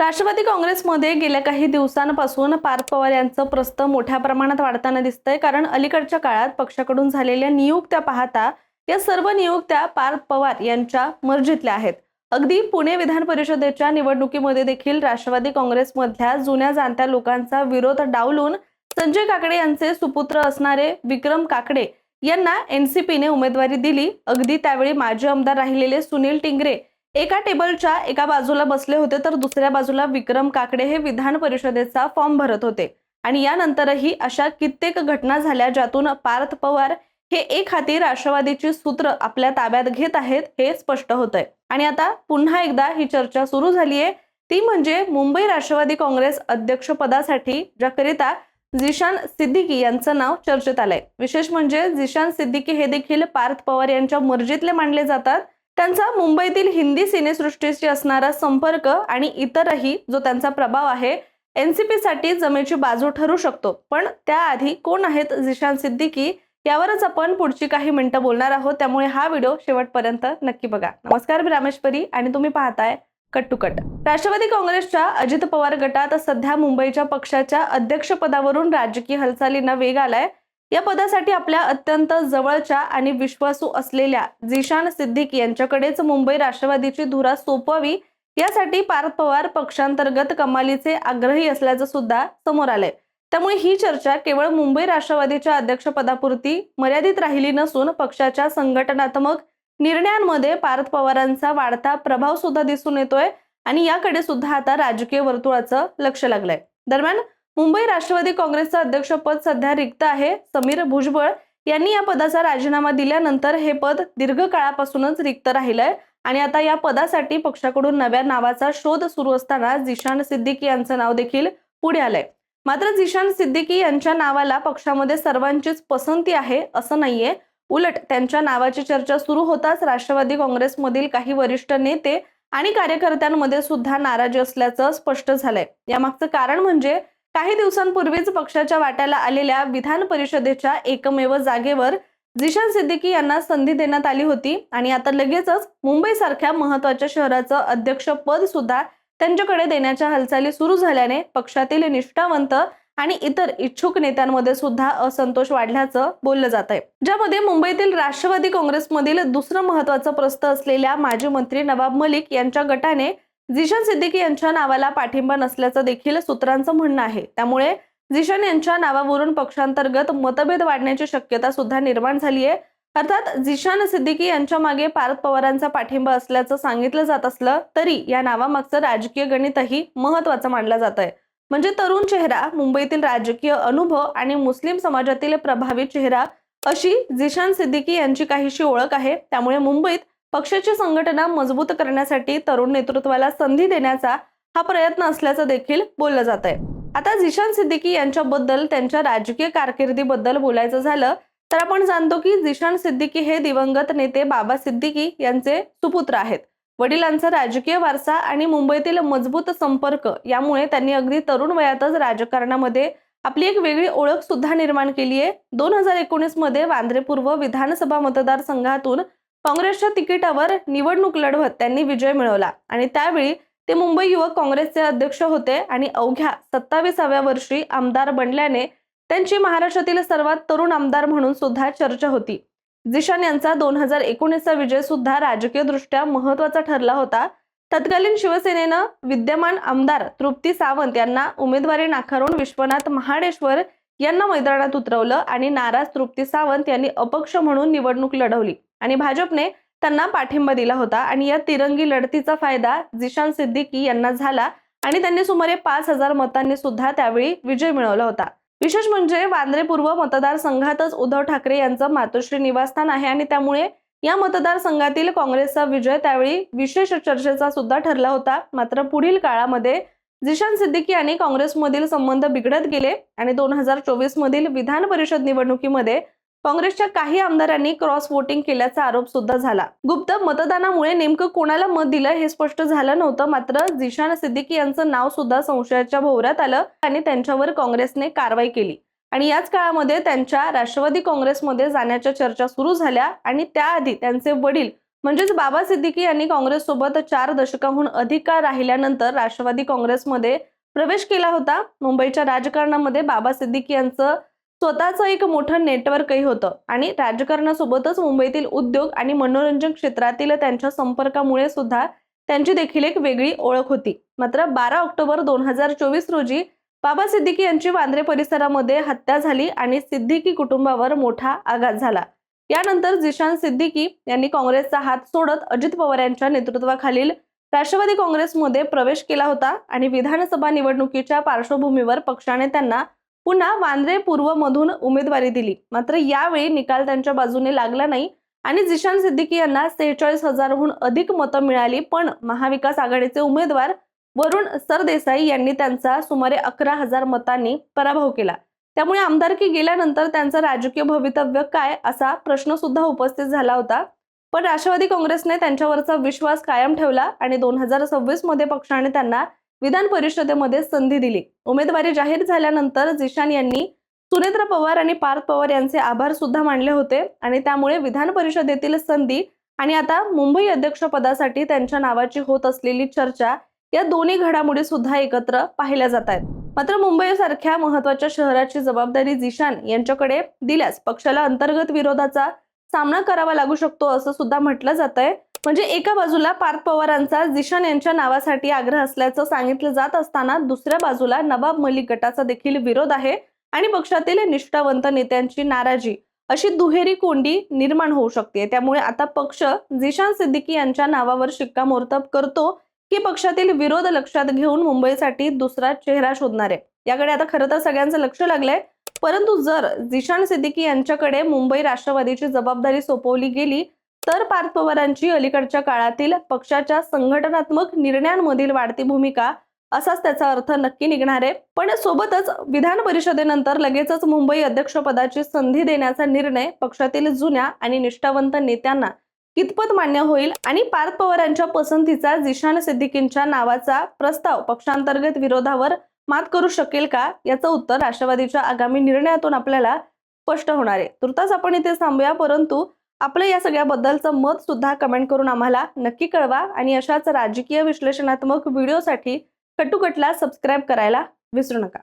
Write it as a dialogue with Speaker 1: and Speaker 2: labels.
Speaker 1: राष्ट्रवादी काँग्रेसमध्ये गेल्या काही दिवसांपासून पार्थ पवार यांचं प्रस्थ मोठ्या प्रमाणात वाढताना दिसतंय। कारण अलीकडच्या काळात पक्षाकडून झालेल्या नियुक्त्या पाहता या सर्व नियुक्त्या पार्थ पवार यांच्या मर्जीतल्या आहेत। अगदी पुणे विधान परिषदेच्या निवडणुकीमध्ये देखील राष्ट्रवादी काँग्रेसमधल्या जुन्या जाणत्या लोकांचा विरोध डावलून संजय काकडे यांचे सुपुत्र असणारे विक्रम काकडे यांना एनसीपीने उमेदवारी दिली। अगदी त्यावेळी माजी आमदार राहिलेले सुनील टिंगरे एका टेबलच्या एका बाजूला बसले होते, तर दुसऱ्या बाजूला विक्रम काकडे हे विधान परिषदेचा फॉर्म भरत होते। आणि यानंतरही अशा कित्येक घटना झाल्या ज्यातून पार्थ पवार हे एक हाती राष्ट्रवादीची सूत्र आपल्या ताब्यात घेत आहेत हे स्पष्ट होतंय। आणि आता पुन्हा एकदा ही चर्चा सुरू झाली आहे, ती म्हणजे मुंबई राष्ट्रवादी काँग्रेस अध्यक्षपदासाठी ज्याकरिता झिशान सिद्दीकी यांचं नाव चर्चेत आलंय। विशेष म्हणजे झिशान सिद्दीकी हे देखील पार्थ पवार यांच्या मर्जीतले मानले जातात। त्यांचा मुंबईतील हिंदी सिनेसृष्टीशी असणारा संपर्क आणि इतरही जो त्यांचा प्रभाव आहे एनसीपी साठी जमेची बाजू ठरू शकतो। पण त्याआधी कोण आहेत झिशान सिद्दीकी यावरच आपण पुढची काही मिनिटं बोलणार आहोत, त्यामुळे हा व्हिडिओ शेवटपर्यंत नक्की बघा। नमस्कार, मी रामेश्वरी आणि तुम्ही पाहताय कट टू कट। राष्ट्रवादी काँग्रेसच्या अजित पवार गटात सध्या मुंबईच्या पक्षाच्या अध्यक्षपदावरून राजकीय हालचालींना वेग आलाय। या पदासाठी आपल्या अत्यंत जवळच्या आणि विश्वासू असलेल्या झिशान सिद्दीकी यांच्याकडेच मुंबई राष्ट्रवादीची धुरा सोपवावी यासाठी पार्थ पवार पक्षांतर्गत कमालीचे आग्रही असल्याचं सुद्धा समोर आलंय। त्यामुळे ही चर्चा केवळ मुंबई राष्ट्रवादीच्या अध्यक्षपदापुरती मर्यादित राहिली नसून पक्षाच्या संघटनात्मक निर्णयांमध्ये पार्थ पवारांचा वाढता प्रभाव सुद्धा दिसून येतोय आणि याकडे सुद्धा आता राजकीय वर्तुळाचं लक्ष लागलंय। दरम्यान मुंबई राष्ट्रवादी काँग्रेसचं अध्यक्षपद सध्या रिक्त आहे। समीर भुजबळ यांनी या पदाचा राजीनामा दिल्यानंतर हे पद दीर्घ काळापासूनच रिक्त राहिलंय आणि आता या पदासाठी पक्षाकडून नव्या नावाचा शोध सुरू असताना झिशान सिद्दीकी यांचं नाव देखील पुढे आलंय। मात्र झिशान सिद्दीकी यांच्या नावाला पक्षामध्ये सर्वांचीच पसंती आहे असं नाहीये। उलट त्यांच्या नावाची चर्चा सुरू होताच राष्ट्रवादी काँग्रेसमधील काही वरिष्ठ नेते आणि कार्यकर्त्यांमध्ये सुद्धा नाराजी असल्याचं स्पष्ट झालंय। यामागचं कारण म्हणजे काही दिवसांपूर्वीच पक्षाच्या वाट्याला आलेल्या विधान परिषदेच्या एकमेव जागेवर झिशान सिद्दीकी यांना संधी देण्यात आली होती आणि आता लगेचच मुंबई सारख्या महत्त्वाच्या शहराचं अध्यक्षपद सुद्धा त्यांच्याकडे देण्याच्या हालचाली सुरू झाल्याने पक्षातील निष्ठावंत आणि इतर इच्छुक नेत्यांमध्ये सुद्धा असंतोष वाढल्याचं बोललं जात आहे। ज्यामध्ये मुंबईतील राष्ट्रवादी काँग्रेसमधील दुसरं महत्त्वाचं प्रस्थ असलेल्या माजी मंत्री नवाब मलिक यांच्या गटाने झिशान सिद्दीकी यांच्या नावाला पाठिंबा नसल्याचं देखील सूत्रांचं म्हणणं आहे। त्यामुळे झिशान यांच्या नावावरून पक्षांतर्गत मतभेद वाढण्याची शक्यता सुद्धा निर्माण झाली आहे। अर्थात झिशान सिद्दीकी यांच्या मागे पार्थ पवारांचा पाठिंबा असल्याचं सांगितलं जात असलं तरी या नावामागचं राजकीय गणितही महत्त्वाचं मानलं जात आहे। म्हणजे तरुण चेहरा, मुंबईतील राजकीय अनुभव आणि मुस्लिम समाजातील प्रभावी चेहरा अशी झिशान सिद्दीकी यांची काहीशी ओळख आहे। त्यामुळे मुंबईत पक्षाची संघटना मजबूत करण्यासाठी तरुण नेतृत्वाला संधी देण्याचा हा प्रयत्न असल्याचं देखील बोललं जात आहे। आता झिशान सिद्दीकी यांच्याबद्दल, त्यांच्या राजकीय कारकिर्दीबद्दल बोलायचं झालं तर आपण जाणतो की झिशान सिद्दीकी हे दिवंगत नेते बाबा सिद्दीकी यांचे सुपुत्र आहेत। वडिलांचा राजकीय वारसा आणि मुंबईतील मजबूत संपर्क यामुळे त्यांनी अगदी तरुण वयातच राजकारणामध्ये आपली एक वेगळी ओळख सुद्धा निर्माण केली आहे। 2019 मध्ये वांद्रे पूर्व विधानसभा मतदारसंघातून काँग्रेसच्या तिकिटावर निवडणूक लढवत त्यांनी विजय मिळवला आणि त्यावेळी ते मुंबई युवक काँग्रेसचे अध्यक्ष होते आणि अवघ्या 27व्या वर्षी आमदार बनल्याने त्यांची महाराष्ट्रातील सर्वात तरुण आमदार म्हणून सुद्धा चर्चा होती। झिशान यांचा 2019चा विजय सुद्धा राजकीय दृष्ट्या महत्त्वाचा ठरला होता। तत्कालीन शिवसेनेनं विद्यमान आमदार तृप्ती सावंत यांना उमेदवारी नाकारून विश्वनाथ महाडेश्वर यांना मैदानात उतरवलं आणि नाराज तृप्ती सावंत यांनी अपक्ष म्हणून निवडणूक लढवली आणि भाजपने त्यांना पाठिंबा दिला होता आणि या तिरंगी लढतीचा फायदा झिशान सिद्दीकी यांना झाला आणि त्यांनी सुमारे 5000 मतांनी सुद्धा त्यावेळी विजय मिळवला होता। विशेष म्हणजे वांद्रे पूर्व मतदारसंघातच उद्धव ठाकरे यांचं मातोश्री निवासस्थान आहे आणि त्यामुळे या मतदारसंघातील काँग्रेसचा विजय त्यावेळी विशेष चर्चेचा सुद्धा ठरला होता। मात्र पुढील काळामध्ये झिशान सिद्दीकी आणि काँग्रेसमधील संबंध बिघडत गेले आणि 2024 मधील विधान परिषद निवडणुकीमध्ये काँग्रेसच्या काही आमदारांनी क्रॉस वोटिंग केल्याचा आरोप सुद्धा झाला। गुप्त मतदानामुळे नेमकं कोणाला मत दिलं हे स्पष्ट झालं नव्हतं। मात्र झिशान सिद्दीकी यांचं नाव सुद्धा संशयाच्या भोवऱ्यात आलं आणि त्यांच्यावर काँग्रेसने कारवाई केली आणि याच काळामध्ये त्यांच्या राष्ट्रवादी काँग्रेसमध्ये जाण्याच्या चर्चा सुरू झाल्या आणि त्याआधी त्यांचे वडील म्हणजेच बाबा सिद्दीकी यांनी काँग्रेससोबत 4 दशकांहून अधिक काळ राहिल्यानंतर राष्ट्रवादी काँग्रेसमध्ये प्रवेश केला होता. मुंबईच्या राजकारणामध्ये बाबा सिद्दीकी यांचं स्वतःचं एक मोठं नेटवर्कही होतं आणि राजकारणासोबतच मुंबईतील उद्योग आणि मनोरंजन क्षेत्रातील त्यांच्या संपर्कामुळे सुद्धा त्यांची देखील एक वेगळी ओळख होती. मात्र 12 ऑक्टोबर 2024 रोजी बाबा सिद्दीकी यांची वांद्रे परिसरामध्ये हत्या झाली आणि सिद्दीकी कुटुंबावर मोठा आघात झाला. यानंतर झिशान सिद्दीकी यांनी काँग्रेसचा हात सोडत अजित पवार यांच्या नेतृत्वाखालील राष्ट्रवादी काँग्रेसमध्ये प्रवेश केला होता आणि विधानसभा निवडणुकीच्या पार्श्वभूमीवर पक्षाने त्यांना पुन्हा वांद्रे पूर्व मधून उमेदवारी दिली. मात्र यावेळी निकाल त्यांच्या बाजूने लागला नाही आणि झिशान सिद्दीकी यांना 46,000हून अधिक मतं मिळाली. पण महाविकास आघाडीचे उमेदवार वरुण सरदेसाई यांनी त्यांचा सुमारे 11,000 मतांनी पराभव केला. त्यामुळे आमदारकी गेल्यानंतर त्यांचं राजकीय भवितव्य काय असा प्रश्न सुद्धा उपस्थित झाला होता. पण राष्ट्रवादी काँग्रेसने त्यांच्यावरचा विश्वास कायम ठेवला आणि 2026 मध्ये पक्षाने त्यांना विधान परिषदेमध्ये संधी दिली. उमेदवारी जाहीर झाल्यानंतर झिशान यांनी सुनेत्रा पवार आणि पार्थ पवार यांचे आभार सुद्धा मानले होते आणि त्यामुळे विधान परिषदेतील संधी आणि आता मुंबई अध्यक्षपदासाठी त्यांच्या नावाची होत असलेली चर्चा या दोन्ही घडामोडी सुद्धा एकत्र पाहिल्या जात आहेत. मात्र मुंबईसारख्या महत्त्वाच्या शहराची जबाबदारी झिशान यांच्याकडे दिल्यास पक्षाला अंतर्गत विरोधाचा सामना करावा लागू शकतो असं सुद्धा म्हटलं जातंय. म्हणजे एका बाजूला पार्थ पवारांचा झिशान यांच्या नावासाठी आग्रह असल्याचं सांगितलं जात असताना दुसऱ्या बाजूला नवाब मलिक गटाचा देखील विरोध आहे आणि पक्षातील निष्ठावंत नेत्यांची नाराजी अशी दुहेरी कोंडी निर्माण होऊ शकते. त्यामुळे आता पक्ष झिशान सिद्दीकी यांच्या नावावर शिक्कामोर्तब करतो की पक्षातील विरोध लक्षात घेऊन मुंबईसाठी दुसरा चेहरा शोधणार आहे, याकडे आता खरं तर सगळ्यांचं लक्ष लागलंय. परंतु जर झिशान सिद्दीकी यांच्याकडे मुंबई राष्ट्रवादीची जबाबदारी सोपवली गेली तर पार्थ पवारांची अलीकडच्या काळातील पक्षाच्या संघटनात्मक निर्णयांमधील वाढती भूमिका असाच त्याचा अर्थ नक्की निघणार आहे. पण सोबतच विधान परिषदेनंतर लगेचच मुंबई अध्यक्षपदाची संधी देण्याचा निर्णय पक्षातील जुन्या आणि निष्ठावंत नेत्यांना कितपत मान्य होईल आणि पार्थ पवारांच्या पसंतीचा झिशान सिद्दीकींच्या नावाचा प्रस्ताव पक्षांतर्गत विरोधावर मात करू शकेल का, याचं उत्तर राष्ट्रवादीच्या आगामी निर्णयातून आपल्याला स्पष्ट होणार आहे. तुर्तास आपण इथे थांबूया, परंतु आपलं या सगळ्याबद्दलचं मत सुद्धा कमेंट करून आम्हाला नक्की कळवा आणि अशाच राजकीय विश्लेषणात्मक व्हिडिओसाठी कट्टूकटला सबस्क्राईब करायला विसरू नका.